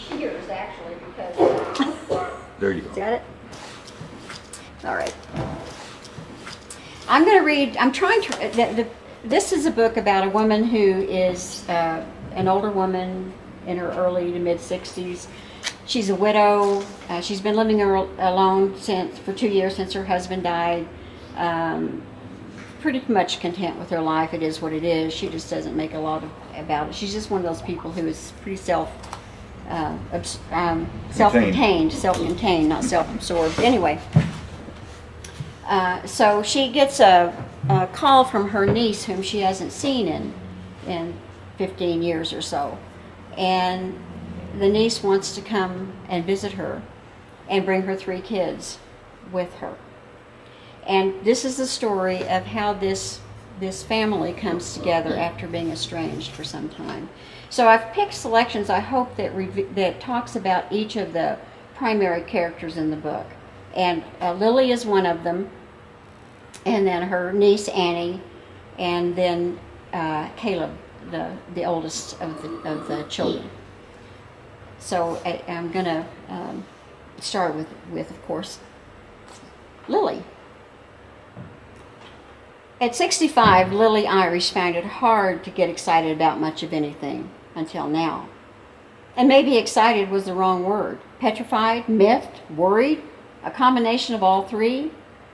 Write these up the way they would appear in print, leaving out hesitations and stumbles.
tears, actually, because... There you go. Got it? All right. I'm going to read, I'm trying to, this is a book about a woman who is an older woman in her early to mid-60s. She's a widow. She's been living alone for 2 years since her husband died. Pretty much content with her life. It is what it is. She just doesn't make a lot about it. She's just one of those people who is pretty self-contained, not self-absorbed. Anyway, so she gets a call from her niece, whom she hasn't seen in 15 years or so, and the niece wants to come and visit her and bring her 3 kids with her. And this is the story of how this family comes together after being estranged for some time. So I've picked selections, I hope, that talks about each of the primary characters in the book. And Lily is one of them, and then her niece Annie, and then Caleb, the oldest of the children. So I'm going to start with, of course, Lily. At 65, Lily Irish found it hard to get excited about much of anything until now. And maybe excited was the wrong word. Petrified, miffed, worried, a combination of all 3.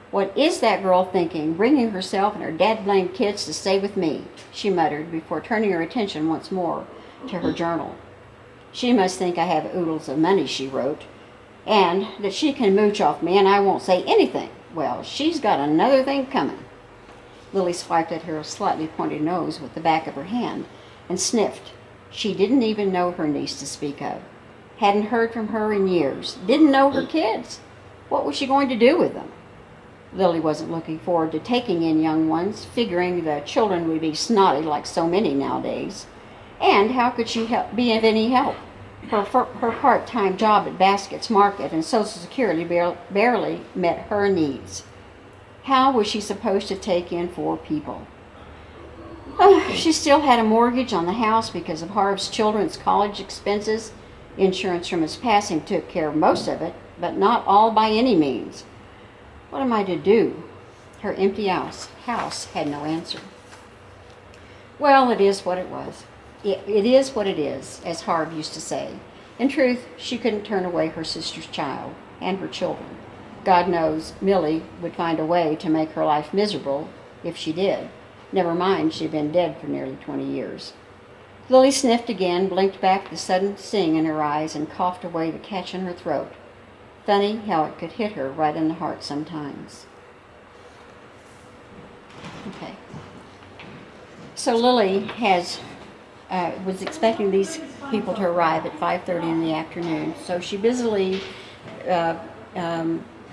What is that girl thinking, bringing herself and her dad-blamed kids to stay with me, she muttered before turning her attention once more to her journal. She must think I have oodles of money, she wrote, and that she can mooch off me and I won't say anything. Well, she's got another thing coming. Lily swiped at her slightly pointed nose with the back of her hand and sniffed. She didn't even know her niece to speak of. Hadn't heard from her in years. Didn't know her kids. What was she going to do with them? Lily wasn't looking forward to taking in young ones, figuring the children would be snotty like so many nowadays. And how could she be of any help? Her part-time job at Baskett's Market and Social Security barely met her needs. How was she supposed to take in 4 people? She still had a mortgage on the house because of Harv's children's college expenses. Insurance from his passing took care of most of it, but not all by any means. What am I to do? Her empty house had no answer. Well, it is what it was. It is what it is, as Harv used to say. In truth, she couldn't turn away her sister's child and her children. God knows Millie would find a way to make her life miserable if she did. Never mind, she'd been dead for nearly 20 years. Lily sniffed again, blinked back the sudden sting in her eyes, and coughed away the catch in her throat. Funny how it could hit her right in the heart sometimes. Okay. So Lily was expecting these people to arrive at 5:30 in the afternoon, so she busily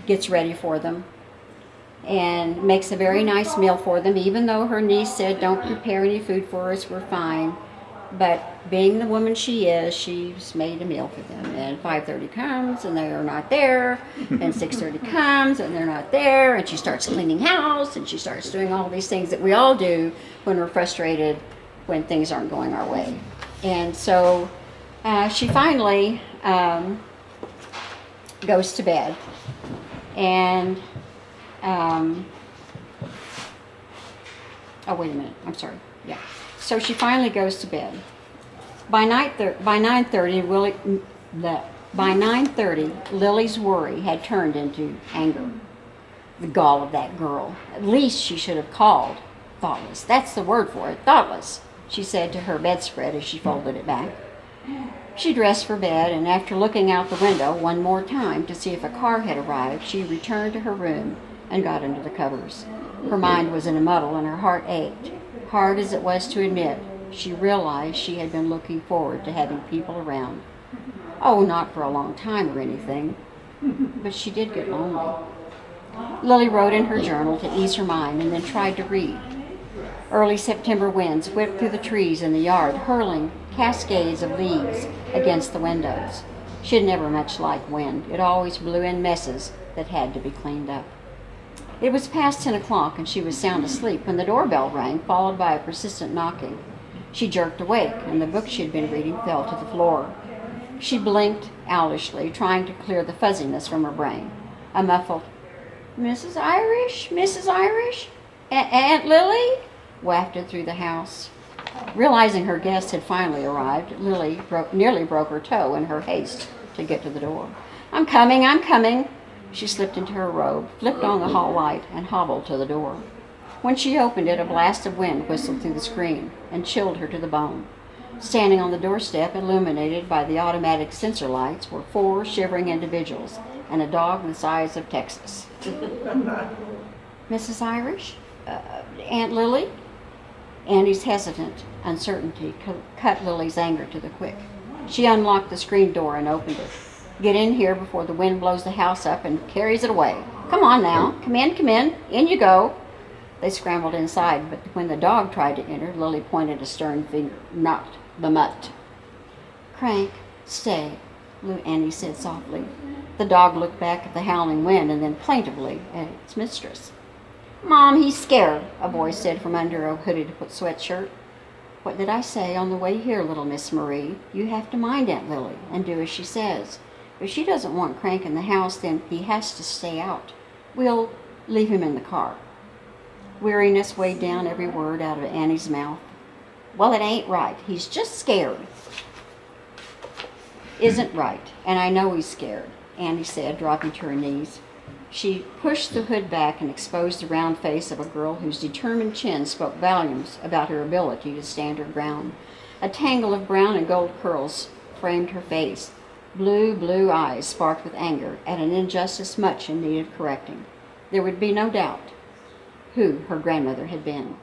gets ready for them and makes a very nice meal for them, even though her niece said, "Don't prepare any food for us, we're fine." But being the woman she is, she's made a meal for them. And 5:30 comes and they are not there, and 6:30 comes and they're not there, and she starts cleaning house, and she starts doing all these things that we all do when we're frustrated when things aren't going our way. And so she finally goes to bed. And, oh, wait a minute, I'm sorry, yeah. So she finally goes to bed. By 9:30, Lily's worry had turned into anger. The gall of that girl. At least she should have called. Thoughtless, that's the word for it, thoughtless, she said to her bedspread as she folded it back. She dressed for bed, and after looking out the window one more time to see if a car had arrived, she returned to her room and got under the covers. Her mind was in a muddle and her heart ached. Hard as it was to admit, she realized she had been looking forward to having people around. Oh, not for a long time or anything, but she did get lonely. Lily wrote in her journal to ease her mind and then tried to read. Early September winds whipped through the trees in the yard, hurling cascades of leaves against the windows. She had never much liked wind. It always blew in messes that had to be cleaned up. It was past 10 o'clock and she was sound asleep when the doorbell rang, followed by a persistent knocking. She jerked awake and the book she had been reading fell to the floor. She blinked owlishly, trying to clear the fuzziness from her brain. A muffled, "Mrs. Irish? Mrs. Irish? Aunt Lily?" wafted through the house. Realizing her guest had finally arrived, Lily nearly broke her toe in her haste to get to the door. I'm coming, I'm coming." She slipped into her robe, flipped on the hall light, and hobbled to the door. When she opened it, a blast of wind whistled through the screen and chilled her to the bone. Standing on the doorstep, illuminated by the automatic sensor lights, were 4 shivering individuals and a dog the size of Texas. "Mrs. Irish? Aunt Lily?" Annie's hesitant uncertainty cut Lily's anger to the quick. She unlocked the screen door and opened it. "Get in here before the wind blows the house up and carries it away. Come on now. Come in, come in. In you go." They scrambled inside, but when the dog tried to enter, Lily pointed a stern finger. "Not the mutt." "Crank, stay," Annie said softly. The dog looked back at the howling wind and then plaintively at its mistress. "Mom, he's scared," a voice said from under a hooded sweatshirt. "What did I say on the way here, little Miss Marie? You have to mind Aunt Lily and do as she says. If she doesn't want Crank in the house, then he has to stay out. We'll leave him in the car." Weariness weighed down every word out of Annie's mouth. "Well, it ain't right. He's just scared." "Isn't right, and I know he's scared," Annie said, dropping to her knees. She pushed the hood back and exposed the round face of a girl whose determined chin spoke volumes about her ability to stand her ground. A tangle of brown and gold curls framed her face. Blue eyes sparked with anger at an injustice much in need of correcting. There would be no doubt who her grandmother had been.